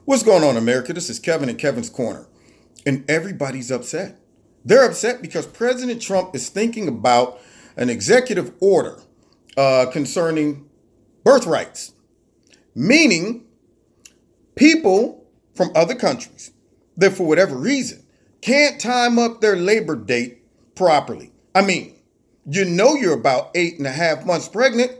What's going on, America? This is Kevin in Kevin's Corner. And everybody's upset. They're upset because President Trump is thinking about an executive order concerning birthrights, meaning people from other countries that, for whatever reason, can't time up their labor date properly. I mean, you know you're about 8.5 months pregnant,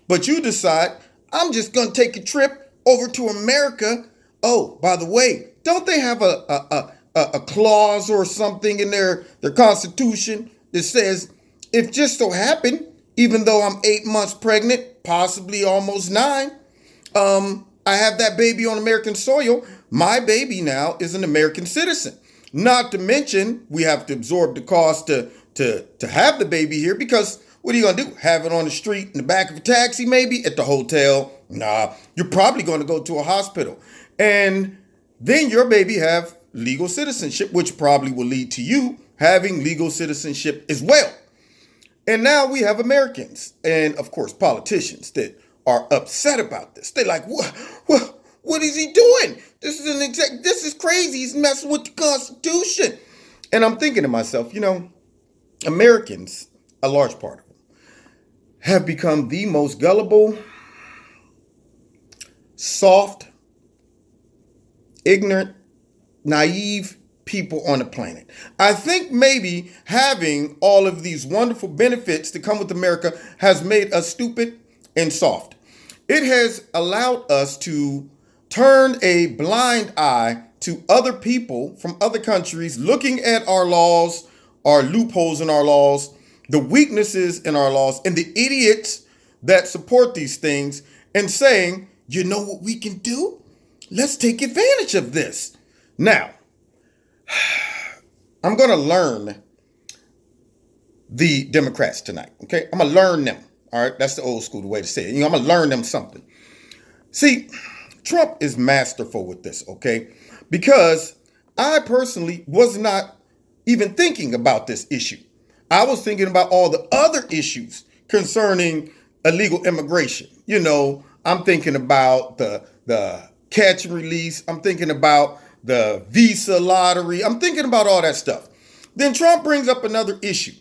but you decide, I'm just going to take a trip over to America. Oh, by the way, don't they have a clause or something in their constitution that says, if just so happened, even though I'm 8 months pregnant, possibly almost 9, I have that baby on American soil, my baby now is an American citizen. Not to mention, we have to absorb the cost to have the baby here, because what are you going to do? Have it on the street in the back of a taxi, maybe at the hotel? Nah, you're probably going to go to a hospital. And then your baby have legal citizenship, which probably will lead to you having legal citizenship as well. And now we have Americans and, of course, politicians that are upset about this. They're like, what is he doing? This is crazy. He's messing with the Constitution. And I'm thinking to myself, Americans, a large part of them, have become the most gullible, soft, ignorant, naive people on the planet. I think maybe having all of these wonderful benefits that come with America has made us stupid and soft. It has allowed us to turn a blind eye to other people from other countries, looking at our laws, our loopholes in our laws, the weaknesses in our laws, and the idiots that support these things, and saying, you know what we can do? Let's take advantage of this. Now, I'm going to learn the Democrats tonight, okay? I'm going to learn them, all right? That's the old school way to say it. I'm going to learn them something. See, Trump is masterful with this, okay? Because I personally was not even thinking about this issue. I was thinking about all the other issues concerning illegal immigration. I'm thinking about the catch and release. I'm thinking about the visa lottery. I'm thinking about all that stuff. Then Trump brings up another issue.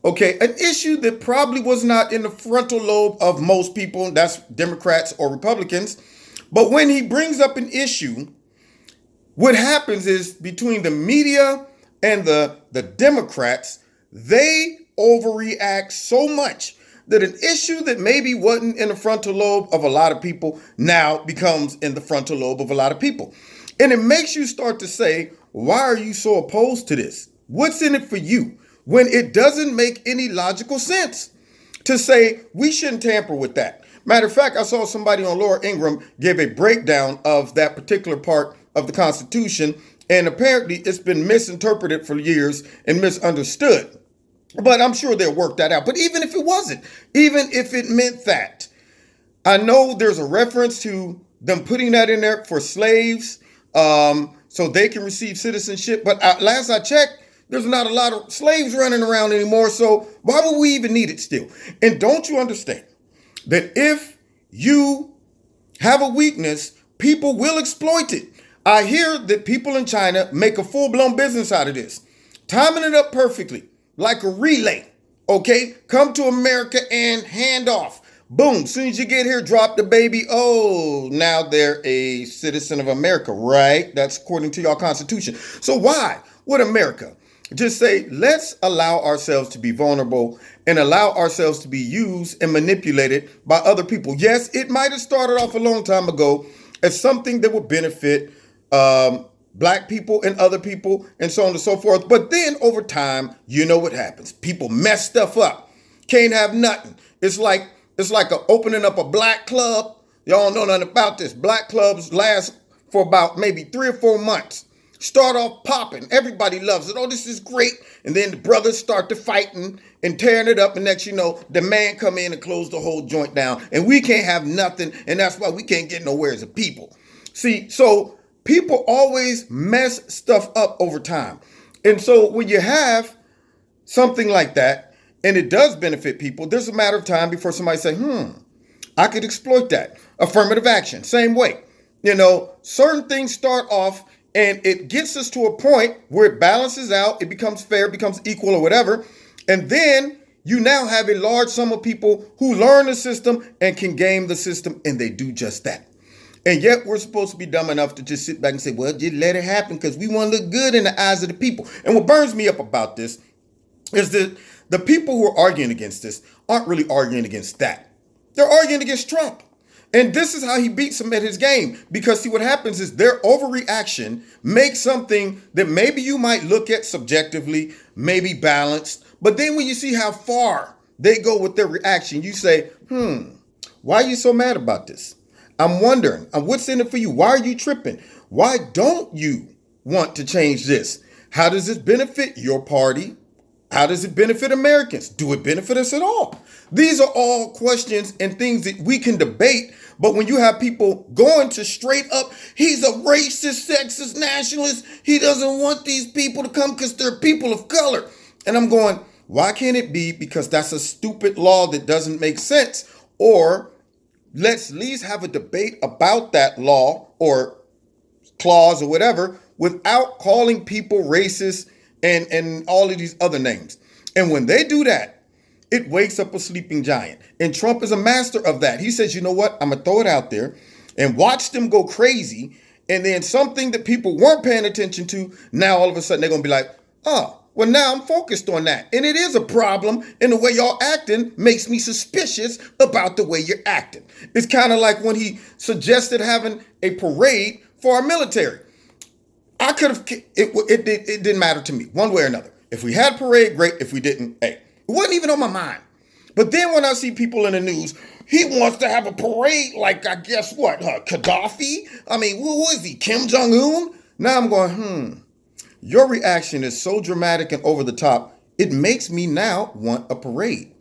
Okay, an issue that probably was not in the frontal lobe of most people, that's Democrats or Republicans. But when he brings up an issue, what happens is between the media and the Democrats, they overreact so much that an issue that maybe wasn't in the frontal lobe of a lot of people now becomes in the frontal lobe of a lot of people. And it makes you start to say, why are you so opposed to this? What's in it for you? When it doesn't make any logical sense to say we shouldn't tamper with that. Matter of fact, I saw somebody on Laura Ingraham give a breakdown of that particular part of the Constitution, and apparently it's been misinterpreted for years and misunderstood. But I'm sure they'll work that out. But even if it wasn't, even if it meant that, I know there's a reference to them putting that in there for slaves so they can receive citizenship. But last I checked, there's not a lot of slaves running around anymore. So why would we even need it still? And don't you understand that if you have a weakness, people will exploit it? I hear that people in China make a full-blown business out of this, timing it up perfectly. Like a relay, okay? Come to America and hand off. Boom, soon as you get here, drop the baby. Oh, now they're a citizen of America, right? That's according to your Constitution. So why would America just say, let's allow ourselves to be vulnerable and allow ourselves to be used and manipulated by other people? Yes, it might have started off a long time ago as something that would benefit Black people and other people and so on and so forth. But then over time, you know what happens. People mess stuff up. Can't have nothing. It's like opening up a black club. Y'all don't know nothing about this. Black clubs last for about maybe 3 or 4 months. Start off popping. Everybody loves it. Oh, this is great. And then the brothers start to fighting and tearing it up. And next you know, the man come in and close the whole joint down. And we can't have nothing. And that's why we can't get nowhere as a people. See, so people always mess stuff up over time. And so when you have something like that, and it does benefit people, there's a matter of time before somebody say, I could exploit that. Affirmative action, same way. Certain things start off and it gets us to a point where it balances out, it becomes fair, becomes equal or whatever. And then you now have a large sum of people who learn the system and can game the system, and they do just that. And yet we're supposed to be dumb enough to just sit back and say, well, just let it happen because we want to look good in the eyes of the people. And what burns me up about this is that the people who are arguing against this aren't really arguing against that. They're arguing against Trump. And this is how he beats them at his game. Because see, what happens is their overreaction makes something that maybe you might look at subjectively, maybe balanced. But then when you see how far they go with their reaction, you say, why are you so mad about this? I'm wondering, what's in it for you? Why are you tripping? Why don't you want to change this? How does this benefit your party? How does it benefit Americans? Do it benefit us at all? These are all questions and things that we can debate. But when you have people going to straight up, he's a racist, sexist, nationalist. He doesn't want these people to come because they're people of color. And I'm going, why can't it be because that's a stupid law that doesn't make sense? Or let's at least have a debate about that law or clause or whatever without calling people racist and all of these other names. And when they do that, it wakes up a sleeping giant. And Trump is a master of that. He says, you know what? I'm going to throw it out there and watch them go crazy. And then something that people weren't paying attention to, now all of a sudden they're going to be like, oh, well, now I'm focused on that. And it is a problem. And the way y'all acting makes me suspicious about the way you're acting. It's kind of like when he suggested having a parade for our military. I could have, it didn't matter to me one way or another. If we had parade, great. If we didn't, hey, it wasn't even on my mind. But then when I see people in the news, he wants to have a parade like, I guess what, Gaddafi? I mean, who is he, Kim Jong-un? Now I'm going, your reaction is so dramatic and over the top, it makes me now want a parade.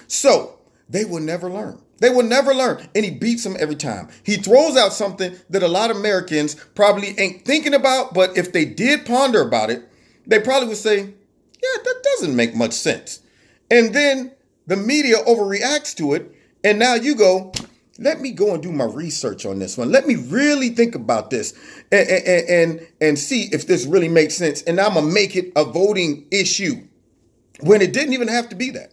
So they will never learn. They will never learn. And he beats them every time. He throws out something that a lot of Americans probably ain't thinking about, but if they did ponder about it, they probably would say, yeah, that doesn't make much sense. And then the media overreacts to it. And now you go, let me go and do my research on this one. Let me really think about this and see if this really makes sense. And I'm going to make it a voting issue when it didn't even have to be that.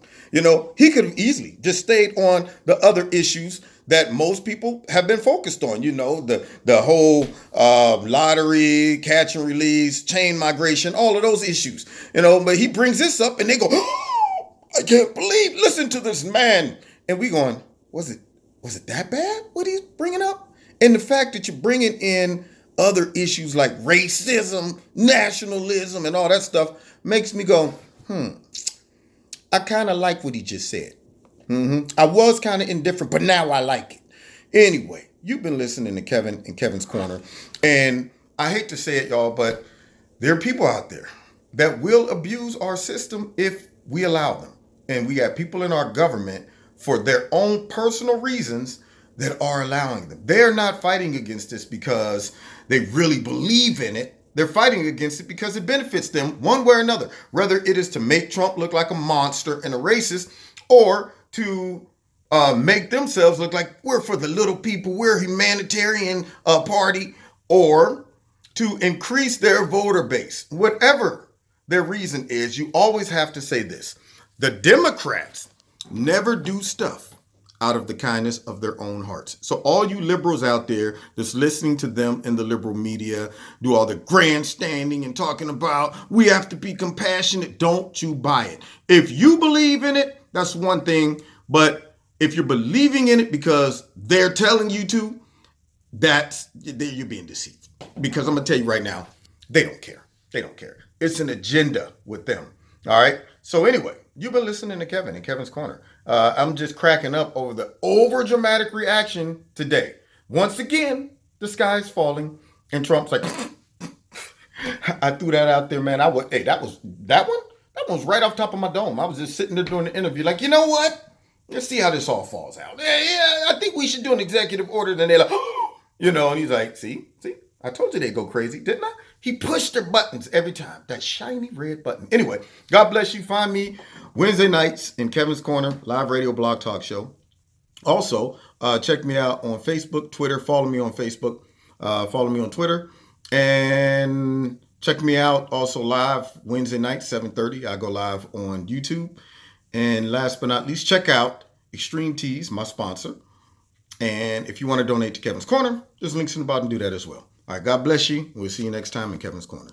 He could have easily just stayed on the other issues that most people have been focused on, the whole lottery, catch and release, chain migration, all of those issues, but he brings this up and they go, oh, I can't believe, listen to this man. And we going, was it that bad what he's bringing up? And the fact that you're bringing in other issues like racism, nationalism, and all that stuff makes me go, I kind of like what he just said. I was kind of indifferent, but now I like it. Anyway, you've been listening to Kevin and Kevin's Corner. And I hate to say it, y'all, but there are people out there that will abuse our system if we allow them. And we got people in our government for their own personal reasons that are allowing them. They're not fighting against this because they really believe in it. They're fighting against it because it benefits them one way or another. Whether it is to make Trump look like a monster and a racist, or to make themselves look like we're for the little people, we're a humanitarian party, or to increase their voter base. Whatever their reason is, you always have to say this. The Democrats never do stuff out of the kindness of their own hearts. So all you liberals out there that's listening to them in the liberal media, do all the grandstanding and talking about we have to be compassionate, don't you buy it. If you believe in it, that's one thing. But if you're believing in it because they're telling you to, you're being deceived. Because I'm going to tell you right now, they don't care. They don't care. It's an agenda with them. All right. So anyway, you've been listening to Kevin in Kevin's Corner. I'm just cracking up over the over-dramatic reaction today. Once again, the sky's falling, and Trump's like, I threw that out there, man. That one? That one's right off top of my dome. I was just sitting there doing the interview, like, you know what? Let's see how this all falls out. Yeah, I think we should do an executive order. Then they're like, and he's like, see, I told you they'd go crazy, didn't I? He pushed their buttons every time. That shiny red button. Anyway, God bless you. Find me Wednesday nights in Kevin's Corner, live radio blog talk show. Also, check me out on Facebook, Twitter. Follow me on Facebook. Follow me on Twitter. And check me out also live Wednesday night, 7:30. I go live on YouTube. And last but not least, check out Extreme Teas, my sponsor. And if you want to donate to Kevin's Corner, there's links in the bottom. Do that as well. All right, God bless you. We'll see you next time in Kevin's Corner.